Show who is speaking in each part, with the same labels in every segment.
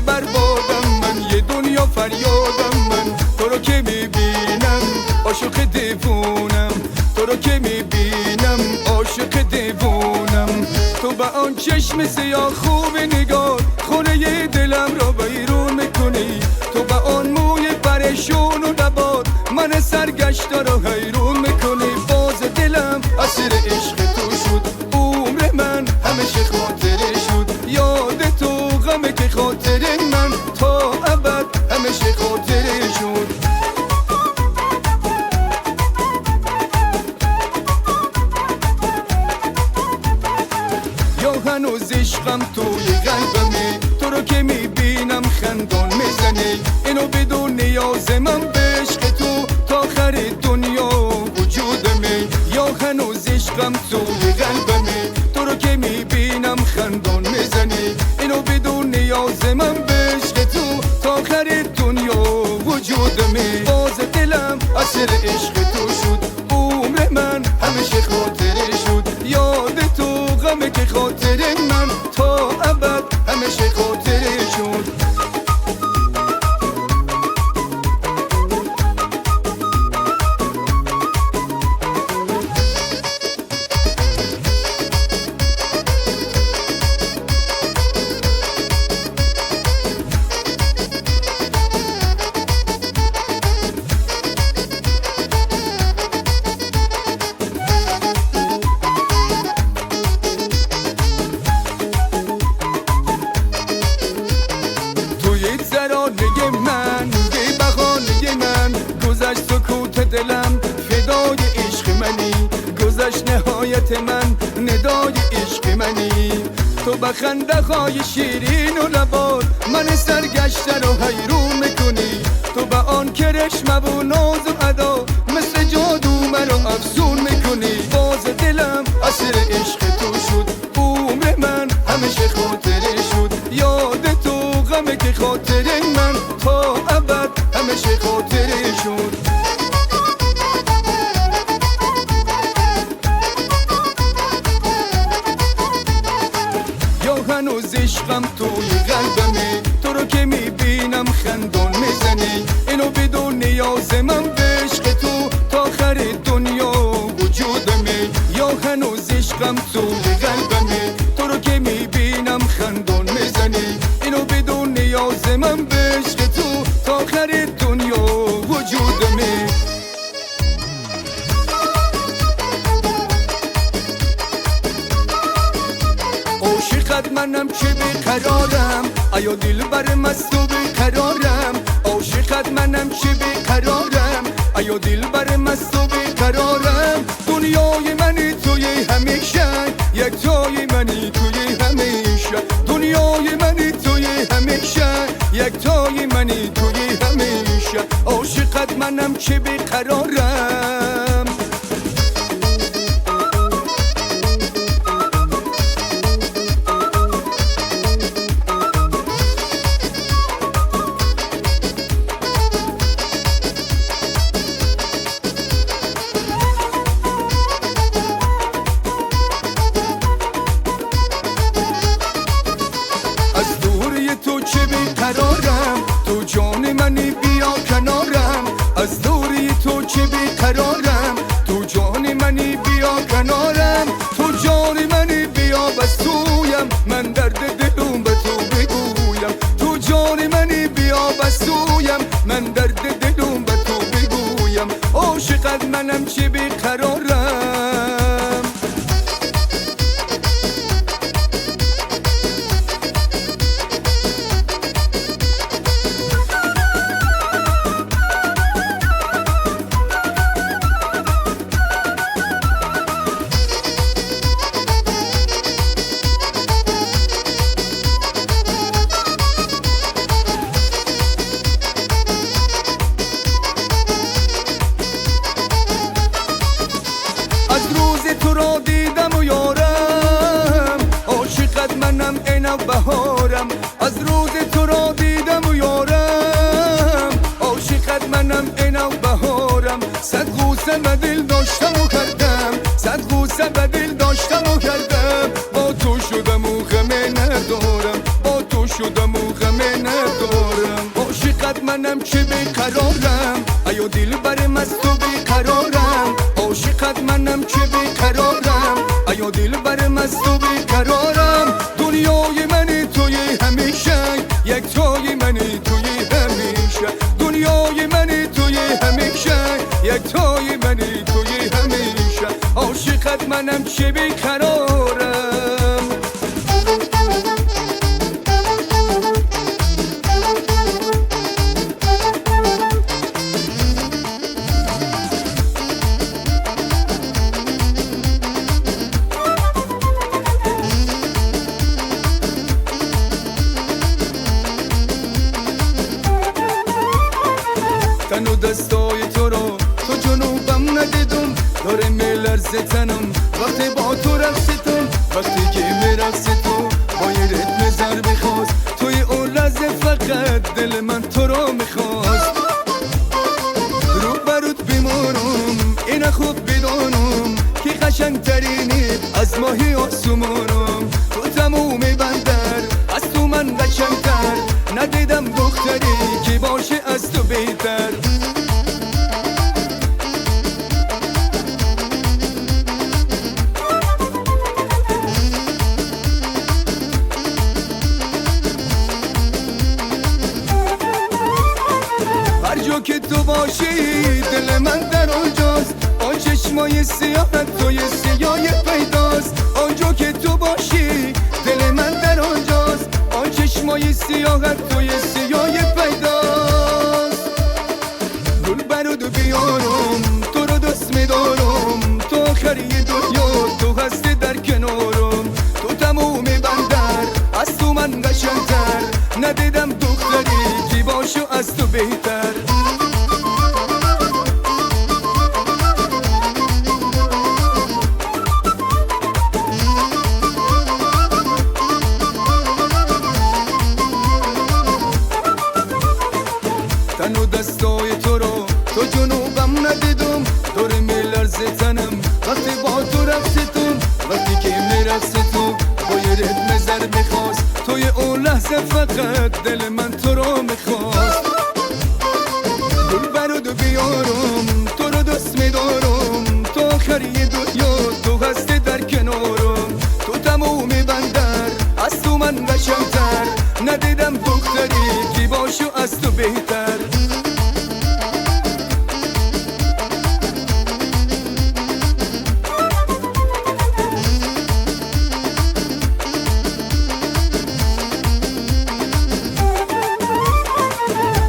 Speaker 1: بربادم من، یه دنیا فریادم من. تو رو که میبینم عاشق دیوونم، تو رو که میبینم عاشق دیوونم. تو با آن چشم سیاه خوب نگاه خونه دلم را بیرون میکنی، تو با آن موی پریشون و نبات من سرگشته را حیرون میکنی. باز دلم اسیر عشق تو شد، عمر من همیشه خاطره شد. یاد تو غمه که خاطر من تا ابد همیشه خاطره شد. یا هنوز عشقم توی قلبمه، تو رو که میبینم خندان میزنه. اینو بدون نیاز من به عشق تو تا آخر دنیا وجودمه. یا هنوز عشقم توی قلبمه، تو رو که میبینم خندان میزنه. اینو بدون نیاز من به عشق تو تا آخر دنیا وجودمه. باز دلم اسیر عشق تو شد، عمر من همیشه خاطره شد. یاد تو غمه که خاطر من تا ابد همیشه خاطره شد. زرانه من یه بخانه من گذشت سکوت دلم فدای عشق منی، گذشت نهایت من ندای عشق منی. تو بخنده های شیرین و لبات من سرگشته رو حیرون میکنی، تو با آن کرشمه و ناز و ادا مثل جادو منو افسون میکنی. باز دلم اسیر عشق تو شد، عمر من همیشه خاطره شد. یاد تو غمه که خاطر من تا ابد همیشه خاطره شد. یا هنوز عشقم توی قلبمه، تو رو که میبینم خندان میزنی. اینو بدون نیاز من به عشق تو تا آخر دنیا وجودمه. یا هنوز عشقم توی قلبمه، تو رو که میبینم خندان میزنی. اینو بدون نیاز من به عشق تو تا آخر دنیا وجودمه. عاشقت منم که بیقرارم، ایا دل بر مست و بیقرارم. عاشقت منم که بیقرارم، ایا دل بر مست و بیقرارم. دنیای منی توی همیشه، یک تای منی توی همیشه. دنیای منی توی همیشه، یک تای منی توی همیشه. عاشقت منم که بیقرارم. تو چه بیقرارم، تو جان منی بیا کنارم. از دوری تو چه بیقرارم، تو جان منی بیا کنارم. تو جان منی بیا بسویم، من درد دلم به تو بگویم. تو جان منی بیا بسویم، من درد دلم به تو بگویم. عاشقت منم چه بیقرارم. تو را دیدم و یارم، عاشقت منم اینو بهارم. از روز تو را دیدم و یارم، عاشقت منم اینو بهارم. صد غوصه به دل داشتم و کردم، صد غوصه به دل داشتم و کردم. با تو شدم و غمه ندارم، با تو شدم و غمه ندارم. منم که بیقرارم ایا دل برم از تو بیقرارم عاشقت منم که بیقرارم ایا دل برم از تو بیقرارم دنیای من توی همیشه یک تای من توی همیشه دنیای من توی همیشه یک تای من توی همیشه عاشقت منم که بیقرارم تن و دستای تو رو تو جنوبم ندیدم داره میلرزه تنم وقتی با تو رقصیدم وقتی که میرقصی تو با یه ریتم ضربه خواست توی اون لحظه فقط دل من تو رو میخواست رو برات بیمارم این خوب بدانم که قشنگترینی از ماهی آسمانم تو تموم بندر از تو من قشنگتر ندیدم دختری که باشه از تو بهتر هر جا که تو باشی دل من در آنجاست آن چشمای سیاهت توی سیاه پیداست آنجا که تو باشی دل من در آنجاست آن چشمای سیاهت توی سیاه پیداست گل برادو بیارم تو رو دوست میدارم تو آخری دنیا تو هستی در کنارم تو تموم بندر از تو من قشنگتر ندیدم دختری که باشو از تو بهتر تن و دستای تو رو تو جنوبم ندیدم داره میلرزه تنم وقتی با تو رقصیدم وقتی که میرقصی تو با یه ریتم ضربه خواست توی اون لحظه فقط دل من تو رو میخواست گل برادو بیارم تو رو دوست میدارم تو آخری دنیا تو هستی در کنارم تو تموم بندر از تو من قشنگتر ندیدم دختری که باشو از تو بهتر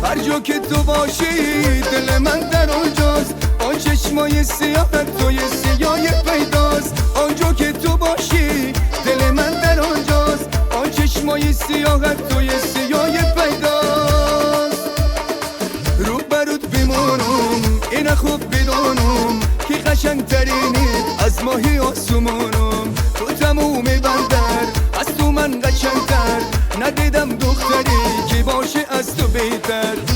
Speaker 1: هر جا که تو باشی دل من در آنجاست آن چشمای سیاهت توی سیاه پیداست آنجا که تو باشی دل من در آنجاست آن چشمای سیاهت توی سیاه پیداست رو برات بیمارم این خوب بدانم که قشنگترینی از ماهی آسمانم تو تموم بندر از تو من قشنگتر ندیدم دختری که باشه از تو بهتر